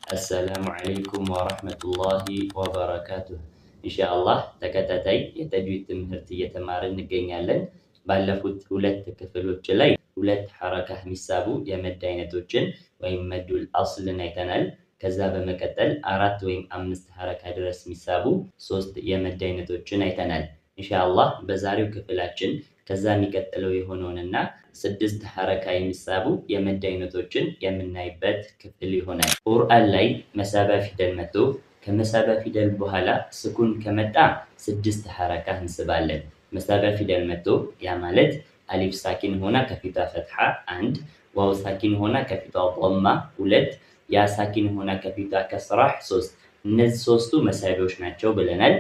السلام عليكم ورحمة الله وبركاته إن شاء الله ተከታታይ የተጅዊድ ትምህርት እየተማርን እንገኛለን። ባለፉት ሁለት ክፍሎች ላይ ሁለት ሐረካ የሚሳቡ የመድ አይነቶችን ወይም መዱል አስልን አይተናል። ከዛ በመቀጠል አራት ወይም አምስት ሐረካ ድረስ የሚሳቡ ሶስት የመድ አይነቶችን አይተናል። ኢንሻአላህ በዛሬው ክፍላችን ከዛ የሚቀጥለው የሆነውንና ስድስት ሐረካ የሚሳቡ የመድ አይነቶችን የምናይበት ክፍል ይሆናል። ቁርአን ላይ መሳቢያ ፊደል መጥቶ ከመሳቢያ ፊደል በኋላ ስኩን ከመጣ ስድስት ሐረካ እንስባለን። መሳቢያ ፊደል መጥቶ ያ ማለት አሊፍ ሳኪን ሆና ከፊቷ ፈትሐ አንድ፣ ዋው ሳኪን ሆና ከፊቷ ضማ ሁለት፣ ያ ሳኪን ሆና ከፊቷ ከስራህ ሶስት። እነዚህ ሶስቱ መሳቢያዎች ናቸው ብለናል።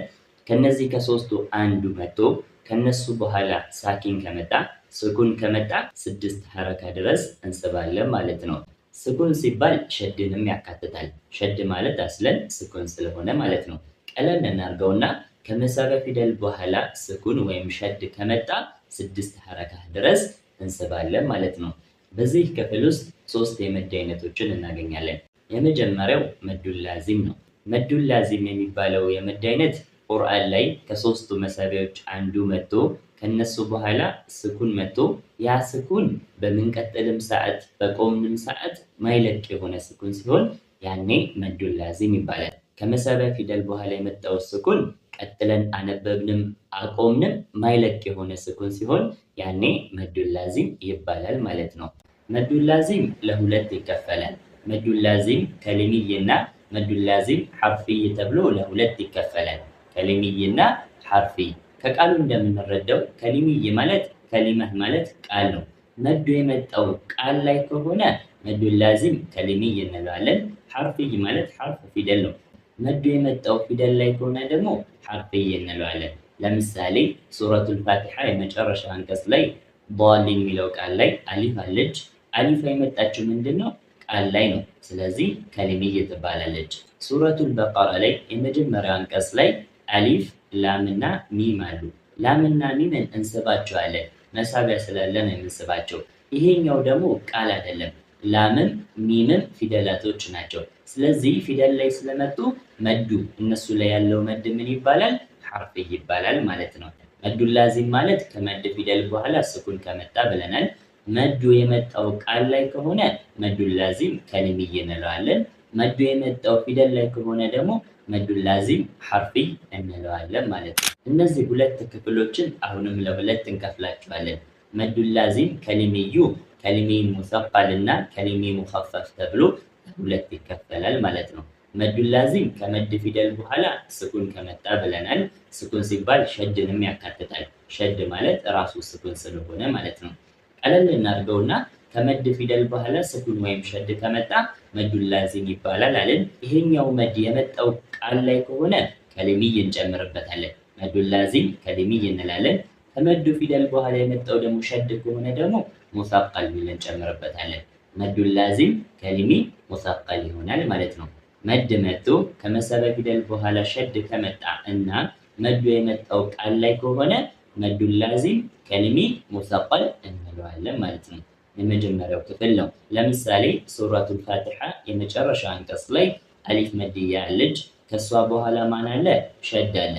ከነዚህ ከሶስቱ አንዱ መጥቶ ከነሱ በኋላ ሳኪን ከመጣ ስኩን ከመጣ ስድስት ሐረካ ድረስ እንስባለን ማለት ነው። ስኩን ሲባል ሸድንም ያካትታል። ሸድ ማለት አስለን ስኩን ስለሆነ ማለት ነው። ቀለል እናድርገውና ከመሳቢያ ፊደል በኋላ ስኩን ወይም ሸድ ከመጣ ስድስት ሐረካ ድረስ እንስባለን ማለት ነው። በዚህ ክፍል ውስጥ ሶስት የመድ አይነቶችን እናገኛለን። የመጀመሪያው መዱል ላዚም ነው። መዱል ላዚም የሚባለው የመድ አይነት ቁርአን ላይ ከሶስቱ መሳቢያዎች አንዱ መጥቶ ከነሱ በኋላ ስኩን መጥቶ ያ ስኩን በምንቀጥልም ሰዓት በቆምንም ሰዓት ማይለቅ የሆነ ስኩን ሲሆን ያኔ መዱል ላዚም ይባላል። ከመሳቢያ ፊደል በኋላ የመጣው ስኩን ቀጥለን አነበብንም አቆምንም ማይለቅ የሆነ ስኩን ሲሆን ያኔ መዱል ላዚም ይባላል ማለት ነው። መዱል ላዚም ለሁለት ይከፈላል። መዱል ላዚም ከልሚይና መዱል ላዚም ሐርፊይ ተብሎ ለሁለት ይከፈላል። ከሊሚይና ሐርፊ። ከቃሉ እንደምንረዳው ከሊሚይ ማለት ከሊመህ ማለት ቃል ነው። መዱ የመጣው ቃል ላይ ከሆነ መዱል ላዚም ከሊሚይ እንለዋለን። ሐርፊይ ማለት ሐርፍ ፊደል ነው። መዱ የመጣው ፊደል ላይ ከሆነ ደግሞ ሐርፊይ እንለዋለን። ለምሳሌ ሱረቱል ፋቲሃ የመጨረሻ አንቀጽ ላይ ዷል የሚለው ቃል ላይ አሊፍ አለች። አሊፍ የመጣችው ምንድነው? ቃል ላይ ነው። ስለዚህ ከሊሚይ ትባላለች። ሱረቱል በቀራ ላይ የመጀመሪያው አንቀጽ ላይ አሊፍ ላምና ሚም አሉ። ላምና ሚምን እንስባቸዋለን መሳቢያ ስላለን የምንስባቸው። ይሄኛው ደግሞ ቃል አይደለም። ላምም ሚምም ፊደላቶች ናቸው። ስለዚህ ፊደል ላይ ስለመጡ መዱ እነሱ ላይ ያለው መድ ምን ይባላል? ሐርፍ ይባላል ማለት ነው። መዱል ላዚም ማለት ከመድ ፊደል በኋላ ስኩን ከመጣ ብለናል። መዱ የመጣው ቃል ላይ ከሆነ መዱል ላዚም ከሊሚይ እንለዋለን። መዱ የመጣው ፊደል ላይ ከሆነ ደግሞ መዱል ላዚም ሐርፊ እንለዋለን ማለት ነው። እነዚህ ሁለት ክፍሎችን አሁንም ለሁለት እንከፍላቸዋለን። መዱል ላዚም ከሊሚዩ ከሊሚ ሙሰቀል እና ከሊሚ ሙኸፈፍ ተብሎ ሁለት ይከፈላል ማለት ነው። መዱል ላዚም ከመድ ፊደል በኋላ ስኩን ከመጣ ብለናል። ስኩን ሲባል ሸድንም ያካትታል። ሸድ ማለት ራሱ ስኩን ስለሆነ ማለት ነው። ቀለል እናድርገውና ከመድ ፊደል በኋላ ስኩን ወይም ሸድ ከመጣ መዱል ላዚም ይባላል አለን። ይሄኛው መድ የመጣው ቃል ላይ ከሆነ ከሊሚይ እንጨምርበታለን። መዱል ላዚም ከሊሚይ እንላለን። ከመዱ ፊደል በኋላ የመጣው ደግሞ ሸድ ከሆነ ደግሞ ሙሰቀል ብለን እንጨምርበታለን። መዱል ላዚም ከሊሚ ሙሰቀል ይሆናል ማለት ነው። መድ መጥቶ ከመሳቢያ ፊደል በኋላ ሸድ ከመጣ እና መዱ የመጣው ቃል ላይ ከሆነ መዱል ላዚም ከሊሚ ሙሰቀል እንለዋለን ማለት ነው። የመጀመሪያው ክፍል ነው። ለምሳሌ ሱረቱል ፋቲሃ የመጨረሻ አንቀጽ ላይ አሊፍ መድያ አለች። ከሷ በኋላ ማን አለ? ሸድ አለ።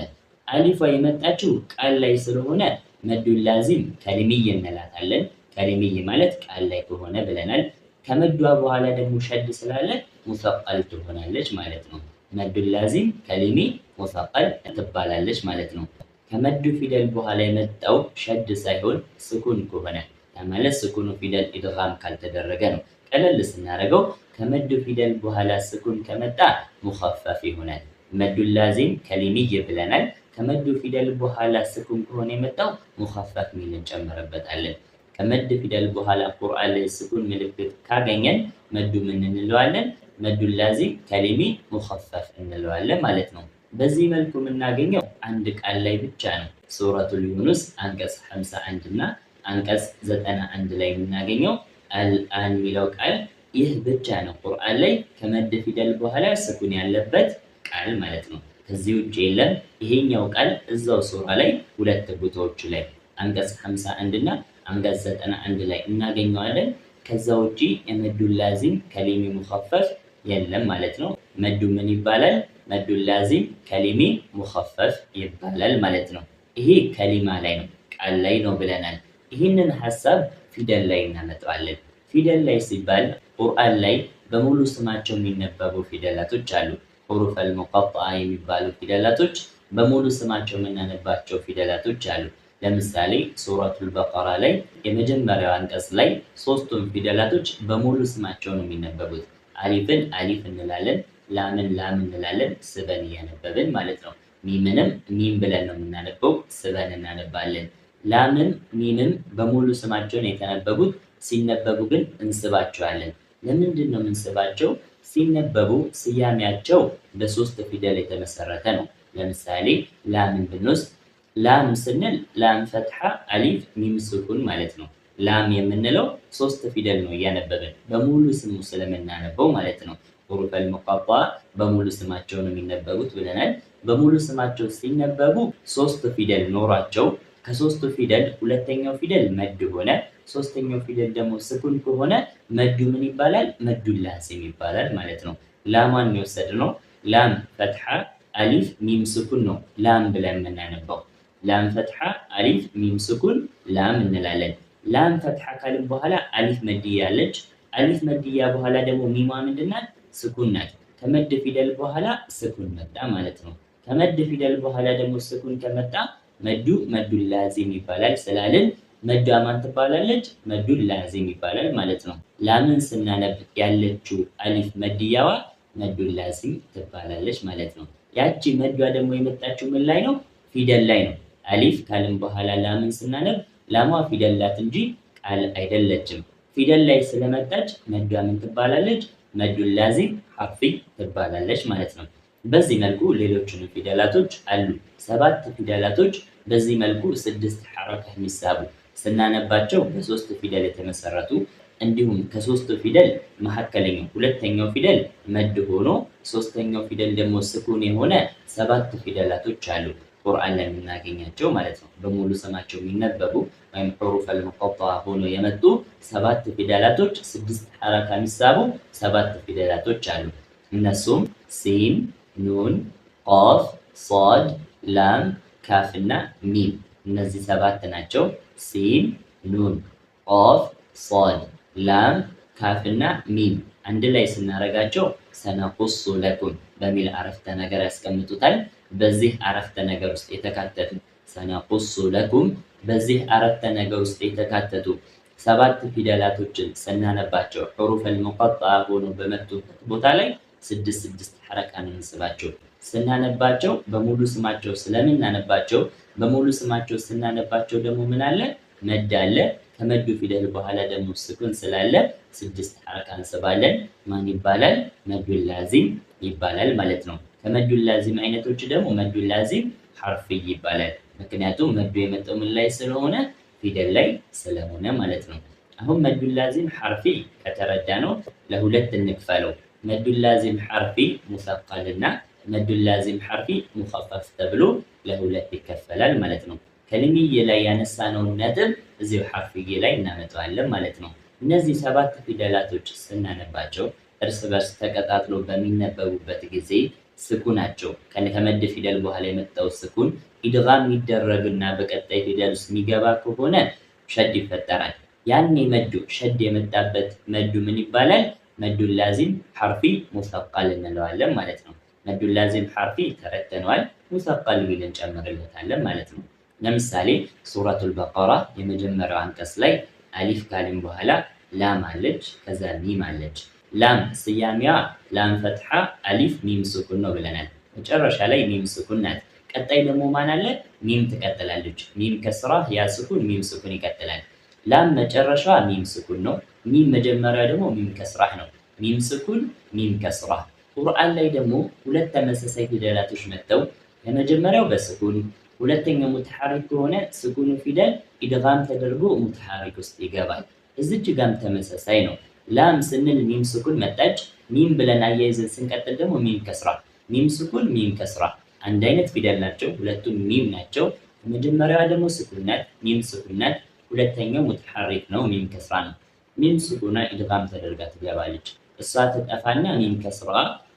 አሊፏ የመጣችው ቃል ላይ ስለሆነ መዱል ላዚም ከሊሚይ እንላታለን። ከሊሚይ ማለት ቃል ላይ ከሆነ ብለናል። ከመዷ በኋላ ደግሞ ሸድ ስላለ ሙሰቀል ትሆናለች ማለት ነው። መዱል ላዚም ከሊሚ ሙሰቀል ትባላለች ማለት ነው። ከመዱ ፊደል በኋላ የመጣው ሸድ ሳይሆን ስኩን ከሆነ ማለት ስኩኑ ፊደል ኢድጋም ካልተደረገ ነው። ቀለል ስናደርገው ከመዱ ፊደል በኋላ ስኩን ከመጣ ሙኸፈፍ ይሆናል። መዱል ላዚም ከሊሚይ ብለናል። ከመዱ ፊደል በኋላ ስኩን ከሆነ የመጣው ሙኸፈፍ ሚል እንጨምርበታለን። ከመድ ፊደል በኋላ ቁርአን ላይ ስኩን ምልክት ካገኘን መዱ ምን እንለዋለን? መዱል ላዚም ከሊሚ ሙኸፈፍ እንለዋለን ማለት ነው። በዚህ መልኩ የምናገኘው አንድ ቃል ላይ ብቻ ነው። ሱረቱል ዩኑስ አንቀጽ 51 እና አንቀጽ 91 ላይ የምናገኘው አልአን የሚለው ቃል ይህ ብቻ ነው። ቁርአን ላይ ከመድ ፊደል በኋላ ስኩን ያለበት ቃል ማለት ነው። ከዚህ ውጭ የለም። ይሄኛው ቃል እዛው ሱራ ላይ ሁለት ቦታዎች ላይ አንቀጽ 51 እና አንቀጽ 91 ላይ እናገኘዋለን። ከዛ ውጪ የመዱል ላዚም ከሊሚ ሙኸፈፍ የለም ማለት ነው። መዱ ምን ይባላል? መዱ ላዚም ከሊሚ ሙኸፈፍ ይባላል ማለት ነው። ይሄ ከሊማ ላይ ነው፣ ቃል ላይ ነው ብለናል። ይህንን ሐሳብ ፊደል ላይ እናመጣዋለን። ፊደል ላይ ሲባል ቁርአን ላይ በሙሉ ስማቸው የሚነበቡ ፊደላቶች አሉ። ሁሩፈል ሙቀጠዓ የሚባሉ ፊደላቶች በሙሉ ስማቸው የምናነባቸው ፊደላቶች አሉ። ለምሳሌ ሱረቱል በቀራ ላይ የመጀመሪያው አንቀጽ ላይ ሶስቱም ፊደላቶች በሙሉ ስማቸው ነው የሚነበቡት። አሊፍን አሊፍ እንላለን፣ ላምን ላም እንላለን፣ ስበን እያነበብን ማለት ነው። ሚምንም ሚም ብለን ነው የምናነበው፣ ስበን እናነባለን። ላምም ሚምም በሙሉ ስማቸውን የተነበቡት፣ ሲነበቡ ግን እንስባቸዋለን። ለምንድን ነው የምንስባቸው? ሲነበቡ ስያሜያቸው በሶስት ፊደል የተመሰረተ ነው። ለምሳሌ ላምን ብንወስድ ላም ስንል ላም ፈትሐ አሊፍ ሚም ስኩን ማለት ነው። ላም የምንለው ሶስት ፊደል ነው እያነበብን በሙሉ ስሙ ስለምናነበው ማለት ነው። ሁሩፈል ሙቀጠዓ በሙሉ ስማቸው ነው የሚነበቡት ብለናል። በሙሉ ስማቸው ሲነበቡ ሶስት ፊደል ኖሯቸው ከሶስቱ ፊደል ሁለተኛው ፊደል መድ ሆነ፣ ሶስተኛው ፊደል ደግሞ ስኩን ከሆነ መዱ ምን ይባላል? መዱ ላዚም ይባላል ማለት ነው። ላማን የወሰድነው ላም ፈትሐ አሊፍ ሚም ስኩን ነው ላም ብለን የምናነባው። ላም ፈትሐ አሊፍ ሚም ስኩን ላም እንላለን። ላም ፈትሐ ካልን በኋላ አሊፍ መድያ አለች። አሊፍ መድያ በኋላ ደግሞ ሚሟ ምንድናት? ስኩን ናት። ከመድ ፊደል በኋላ ስኩን መጣ ማለት ነው። ከመድ ፊደል በኋላ ደግሞ ስኩን ከመጣ መዱ መዱ ላዚም ይባላል ስላልን መዷ ማን ትባላለች? መዱ ላዚም ይባላል ማለት ነው። ላምን ስናነብ ያለችው አሊፍ መድያዋ መዱ ላዚም ትባላለች ማለት ነው። ያቺ መዷ ደግሞ የመጣችው ምን ላይ ነው? ፊደል ላይ ነው። አሊፍ ካልን በኋላ ላምን ስናነብ ላሟ ፊደል ናት እንጂ ቃል አይደለችም። ፊደል ላይ ስለመጣች መዷ ምን ትባላለች? መዱ ላዚም ሐርፊ ትባላለች ማለት ነው። በዚህ መልኩ ሌሎችን ፊደላቶች አሉ። 7 ፊደላቶች በዚህ መልኩ 6 ሐረካ የሚሳቡ ስናነባቸው በሶስት ፊደል የተመሰረቱ እንዲሁም ከሶስቱ ፊደል መካከለኛው ሁለተኛው ፊደል መድ ሆኖ ሶስተኛው ፊደል ደግሞ ስኩን የሆነ 7 ፊደላቶች አሉ ቁርአን ላይ የምናገኛቸው ማለት ነው። በሙሉ ስማቸው የሚነበቡ ወይም ሁሩፈል ሙቀጠዓ ሆኖ የመጡ 7 ፊደላቶች 6 ሐረካ የሚሳቡ 7 ፊደላቶች አሉ። እነሱም ሲን፣ ኑን፣ ቃፍ፣ ሷድ፣ ላም፣ ካፍ እና ሚም። እነዚህ 7 ናቸው። ሲን፣ ኑን፣ ቃፍ፣ ሷድ፣ ላም፣ ካፍ እና ሚም አንድ ላይ ስናረጋቸው ሰነቁሱ ለኩም በሚል አረፍተ ነገር ያስቀምጡታል። በዚህ አረፍተ ነገር ውስጥ የተካተቱ ሰነቁሱ ለኩም በዚህ አረፍተ ነገር ውስጥ የተካተቱ 7 ፊደላቶችን ስናነባቸው ሁሩፈል ሙቀጠዓ ሆኖ በመጡበት ቦታ ላይ 6 ሐረካ ነው የምንስባቸው። ስናነባቸው በሙሉ ስማቸው ስለምናነባቸው በሙሉ ስማቸው ስናነባቸው ደግሞ ምን አለ? መድ አለ። ከመዱ ፊደል በኋላ ደግሞ ስኩን ስላለ 6 ሐረካ እንስባለን። ማን ይባላል? መዱ ላዚም ይባላል ማለት ነው። ከመዱ ላዚም አይነቶች ደግሞ መዱ ላዚም ሐርፊ ይባላል። ምክንያቱም መዱ የመጣው ምን ላይ ስለሆነ? ፊደል ላይ ስለሆነ ማለት ነው። አሁን መዱ ላዚም ሐርፊ ከተረዳ ነው ለሁለት እንክፈለው። መዱ ላዚም ሐርፊ ሙሰቀልና መዱ ላዚም ሐርፊ ሙኸፈፍ ተብሎ ለሁለት ይከፈላል ማለት ነው። ከልምዬ ላይ ያነሳነውን ነጥብ እዚሁ ሐርፊዬ ላይ እናመጣዋለን ማለት ነው። እነዚህ 7 ፊደላቶች ስናነባቸው እርስ በርስ ተቀጣጥሎ በሚነበቡበት ጊዜ ስኩናቸው ከመድ ፊደል በኋላ የመጣው ስኩን ኢድጋም የሚደረግና በቀጣይ ፊደል ውስጥ የሚገባ ከሆነ ሸድ ይፈጠራል። ያኔ መዱ ሸድ የመጣበት መዱ ምን ይባላል? መዱ ላዚም ሐርፊ ሙሰቀል እንለዋለን ማለት ነው። መዱ ላዚም ሐርፊ ተረተነዋል። ሙሰቀል ቢል እንጨምርለታለን ማለት ነው። ለምሳሌ ሱረቱል በቀራ የመጀመሪያው አንቀጽ ላይ አሊፍ ካልን በኋላ ላም አለች፣ ከዛ ሚም አለች። ላም ስያሜዋ ላም ፈትሐ አሊፍ ሚም ስኩን ነው ብለናል። መጨረሻ ላይ ሚም ስኩን ናት። ቀጣይ ደግሞ ማን አለ? ሚም ትቀጥላለች። ሚም ከስራ ያ ስኩን ሚም ስኩን ይቀጥላል። ላም መጨረሻዋ ሚም ስኩን ነው። ሚም መጀመሪያ ደግሞ ሚም ከስራህ ነው። ሚም ስኩን ሚም ከስራህ። ቁርአን ላይ ደግሞ ሁለት ተመሳሳይ ፊደላቶች መጥተው የመጀመሪያው በስኩን ሁለተኛው ሙተሐሪክ ከሆነ ስኩኑ ፊደል ኢድጋም ተደርጎ ሙተሐሪክ ውስጥ ይገባል። እዚች ጋም ተመሳሳይ ነው። ላም ስንል ሚም ስኩን መጣች። ሚም ብለን አያይዘን ስንቀጥል ደግሞ ሚም ከስራ። ሚም ስኩን ሚም ከስራ አንድ አይነት ፊደል ናቸው። ሁለቱም ሚም ናቸው። መጀመሪያዋ ደግሞ ስኩን ናት፣ ሚም ስኩን ናት። ሁለተኛው ሙተሐሪክ ነው፣ ሚም ከስራ ነው። ሚም ስኩና ኢድጋም ተደርጋ ትገባለች። እሷ ትጠፋና ሚም ከስራ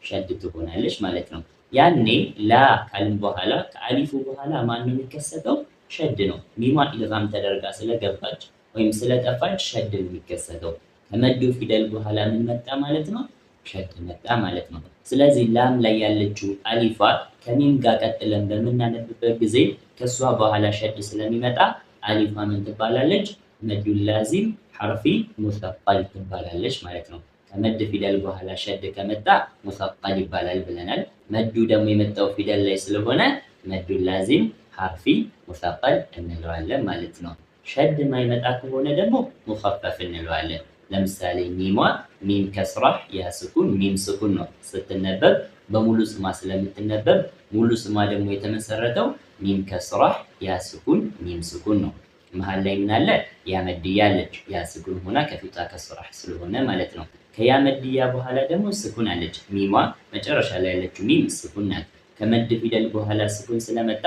ሸድ ትሆናለች ማለት ነው። ያኔ ላ ካልን በኋላ ከአሊፉ በኋላ ማን ነው የሚከሰተው? ሸድ ነው። ሚሟ ኢድጋም ተደርጋ ስለገባች ወይም ስለጠፋች ሸድ ነው የሚከሰተው። ከመዱ ፊደል በኋላ ምን መጣ ማለት ነው? ሸድ መጣ ማለት ነው። ስለዚህ ላም ላይ ያለችው አሊፏ ከሚም ጋር ቀጥለን በምናነብበት ጊዜ ከሷ በኋላ ሸድ ስለሚመጣ አሊፏ ምን ትባላለች? መዱል ላዚም ሐርፊ ሙሰቀል ትባላለች ማለት ነው። ከመድ ፊደል በኋላ ሸድ ከመጣ ሙሰቀል ይባላል ብለናል። መዱ ደግሞ የመጣው ፊደል ላይ ስለሆነ መዱል ላዚም ሐርፊ ሙሰቀል እንለዋለን ማለት ነው። ሸድ ማይመጣ ከሆነ ደግሞ ሙኸፈፍ እንለዋለን። ለምሳሌ ሚሟ ሚም ከስራ ያ ስኩን ሚም ስኩን ነው ስትነበብ በሙሉ ስሟ ስለምትነበብ ሙሉ ስሟ ደግሞ የተመሰረተው ሚም ከስራ ያ ስኩን ሚም ስኩን ነው። መሀል ላይ ምን አለ? ያ መድያ አለች። ያ ስኩን ሆና ከፊቷ ከስራ ስለሆነ ማለት ነው። ከያ መድያ በኋላ ደግሞ ስኩን አለች። ሚሟ መጨረሻ ላይ ያለችው ሚም ስኩን ናት። ከመድ ፊደል በኋላ ስኩን ስለመጣ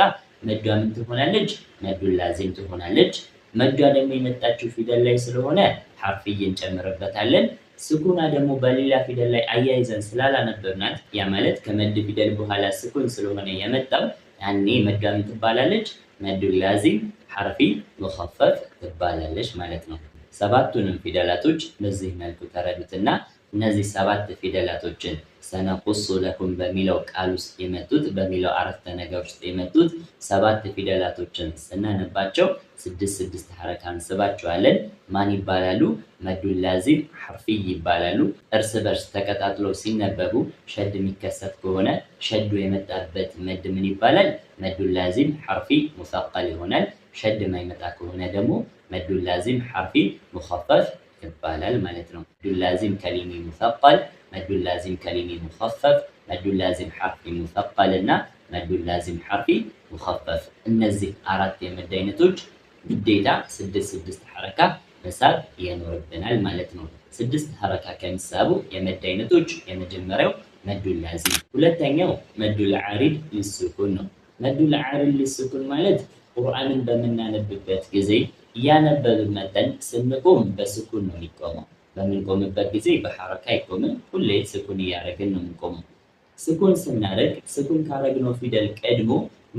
መዷ ምን ትሆናለች? መዱል ላዚም ትሆናለች። መዷ ደግሞ የመጣችው ፊደል ላይ ስለሆነ ሐርፍዬ እንጨምርበታለን። ስኩና ደግሞ በሌላ ፊደል ላይ አያይዘን ስላላነበብናት ያ ማለት ከመድ ፊደል በኋላ ስኩን ስለሆነ የመጣው ያኔ መዷ ምን ትባላለች? መዱል ላዚም ሐርፊ ሙኸፈፍ ትባላለች ማለት ነው። ሰባቱንም ፊደላቶች በዚህ መልኩ ተረዱትና እነዚህ ሰባት ፊደላቶችን ሰነቁሱ ለኩም በሚለው ቃል ውስጥ የመጡት በሚለው አረፍተ ነገር ውስጥ የመጡት ሰባት ፊደላቶችን ስናነባቸው ስድስት ሐረካ እንስባቸዋለን። ማን ይባላሉ? መዱል ላዚም ሐርፊ ይባላሉ። እርስ በርስ ተቀጣጥለው ሲነበቡ ሸድ የሚከሰት ከሆነ ሸዱ የመጣበት መድ ምን ይባላል? መዱል ላዚም ሐርፊ ሙሰቀል ይሆናል። ሸድ የማይመጣ ከሆነ ደግሞ መዱል ላዚም ሐርፊ ሙኸፈፍ ይባላል ማለት ነው። መዱል ላዚም ከሊሚ ሙሰቀል፣ መዱል ላዚም ከሊሚ ሙኸፈፍ፣ መዱል ላዚም ሐርፊ ሙሰቀል እና መዱል ላዚም ሐርፊ ሙኸፈፍ። እነዚህ አራት የመድ አይነቶች ግዴታ ስድስት ሐረካ መሳብ ይኖርብናል ማለት ነው። 6 ሐረካ ከሚሳቡ የመድ አይነቶች የመጀመሪያው መዱል ላዚም፣ ሁለተኛው መዱል ዓሪድ ሊሱኩን ነው። መዱል ዓሪድ ሊሱኩን ማለት ቁርአንን በምናነብበት ጊዜ እያነበብን መጠን ስንቆም በስኩን ነው የሚቆመው። በምንቆምበት ጊዜ በሐረካ አይቆምም። ሁሌ ስኩን እያደረግን ነው የምንቆመው። ስኩን ስናደርግ ስኩን ካረግነው ፊደል ቀድሞ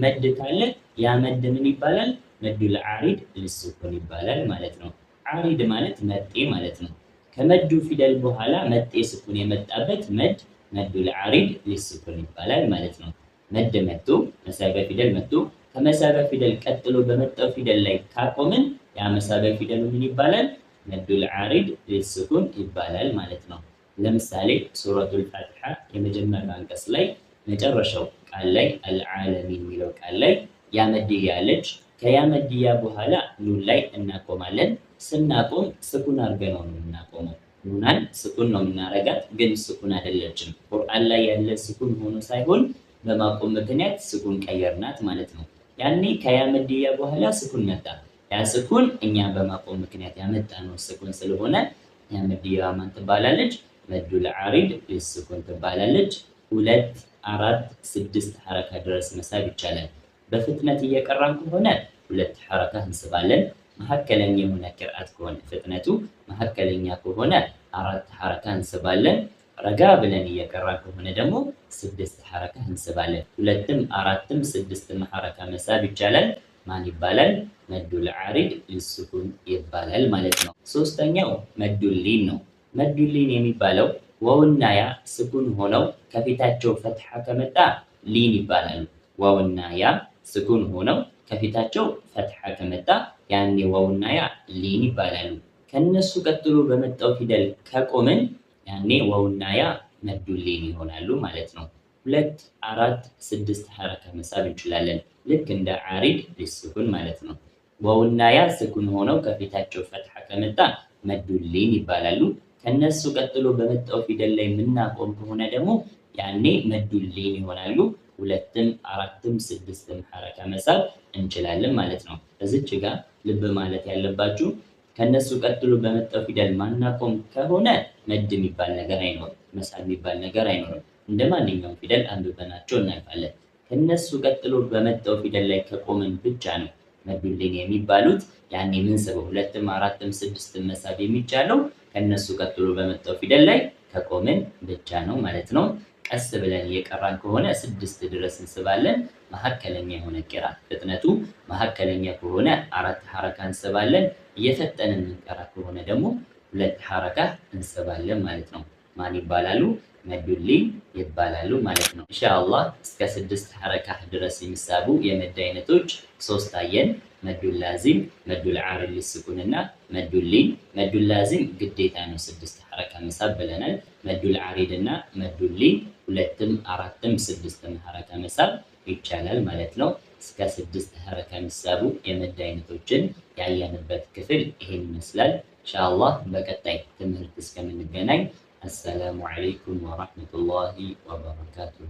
መድ ካለ ያ መድ ምን ይባላል? መዱል ዓሪድ ሊሱኩን ይባላል ማለት ነው። ዓሪድ ማለት መጤ ማለት ነው። ከመዱ ፊደል በኋላ መጤ ስኩን የመጣበት መድ መዱል ዓሪድ ሊሱኩን ይባላል ማለት ነው። መድ መጥቶ መሳቢያ ፊደል መጥቶ ከመሳቢያ ፊደል ቀጥሎ በመጣው ፊደል ላይ ካቆምን ያ መሳቢያ ፊደሉ ምን ይባላል? መዱል ዓሪድ ሊሱኩን ይባላል ማለት ነው። ለምሳሌ ሱረቱል ፋቲሓ የመጀመሪያው አንቀጽ ላይ መጨረሻው ቃል ላይ አልዓለሚን የሚለው ቃል ላይ ያ መድያ አለች። ከያ መድያ በኋላ ኑን ላይ እናቆማለን። ስናቆም ስኩን አድርገነው ነው የምናቆመው። ኑናን ስኩን ነው የምናረጋት፣ ግን ስኩን አይደለችም። ቁርአን ላይ ያለ ስኩን ሆኖ ሳይሆን በማቆም ምክንያት ስኩን ቀየርናት ማለት ነው። ያኔ ከያ መድያ በኋላ ስኩን መጣ። ያ ስኩን እኛ በማቆም ምክንያት ያመጣነው ስኩን ስለሆነ ያ መድያ ማን ትባላለች? መዱል ዓሪድ ሊሱኩን ትባላለች። 2፣ 4፣ 6 ሐረካ ድረስ መሳብ ይቻላል። በፍጥነት እየቀራን ከሆነ 2 ሐረካ እንስባለን። መካከለኛ የሆነ ቅርአት ከሆነ ፍጥነቱ መካከለኛ ከሆነ 4 ሐረካ እንስባለን። ረጋ ብለን እየቀራን ከሆነ ደግሞ 6 ሐረካ እንስባለን። 2ም 4ም 6ም ሐረካ መሳብ ይቻላል። ማን ይባላል? መዱል ዓሪድ ሊሱኩን ይባላል ማለት ነው። ሶስተኛው መዱል ሊን ነው። መዱል ሊን የሚባለው ዋውና ያ ስኩን ሆነው ከፊታቸው ፈትሐ ከመጣ ሊን ይባላሉ። ዋውና ያ ስኩን ሆነው ከፊታቸው ፈትሐ ከመጣ ያኔ ዋውና ያ ሊን ይባላሉ። ከነሱ ቀጥሎ በመጣው ፊደል ከቆምን ያኔ ዋውና ያ መዱል ሊን ይሆናሉ ማለት ነው። 2፣ 4፣ 6 ሐረካ መሳብ እንችላለን። ልክ እንደ ዓሪድ ሊሱኩን ማለት ነው። ዋውና ያ ስኩን ሆነው ከፊታቸው ፈትሐ ከመጣ መዱል ሊን ይባላሉ። ከነሱ ቀጥሎ በመጣው ፊደል ላይ የምናቆም ከሆነ ደግሞ ያኔ መዱል ሊን ይሆናሉ። 2ም 4ም 6ም ሐረካ መሳብ እንችላለን ማለት ነው። እዚች ጋር ልብ ማለት ያለባችሁ ከነሱ ቀጥሎ በመጣው ፊደል ማናቆም ከሆነ መድ የሚባል ነገር አይኖርም፣ መሳብ የሚባል ነገር አይኖርም። እንደ ማንኛውም ፊደል አንብበናቸው እናልፋለን። ከነሱ ቀጥሎ በመጣው ፊደል ላይ ከቆምን ብቻ ነው መዱል ሊን የሚባሉት። ያኔ ምን ስበው 2ም 4ም 6ም መሳብ የሚቻለው ከነሱ ቀጥሎ በመጣው ፊደል ላይ ከቆምን ብቻ ነው ማለት ነው። ቀስ ብለን እየቀራን ከሆነ 6 ድረስ እንስባለን። መካከለኛ የሆነ ቂራአት ፍጥነቱ መካከለኛ ከሆነ 4 ሐረካ እንስባለን። እየፈጠንን የምንቀራ ከሆነ ደግሞ 2 ሐረካ እንስባለን ማለት ነው። ማን ይባላሉ? መዱል ሊን ይባላሉ ማለት ነው። ኢንሻአላህ እስከ 6 ሐረካ ድረስ የሚሳቡ የመድ አይነቶች 3 አየን። መዱል ላዚም፣ መዱል ዓሪድ ሊስኩን እና መዱል ሊን። መዱል ላዚም ግዴታ ነው 6 ሐረካ መሳብ ብለናል። መዱል ዓሪድ እና መዱል ሊን 2ም 4ም 6ም ሐረካ መሳብ ይቻላል ማለት ነው። እስከ 6 ሐረካ የሚሳቡ የመድ አይነቶችን ያየንበት ክፍል ይሄን ይመስላል። ኢንሻአላህ በቀጣይ ትምህርት እስከምንገናኝ السلام عليكم ورحمة الله وبركاته.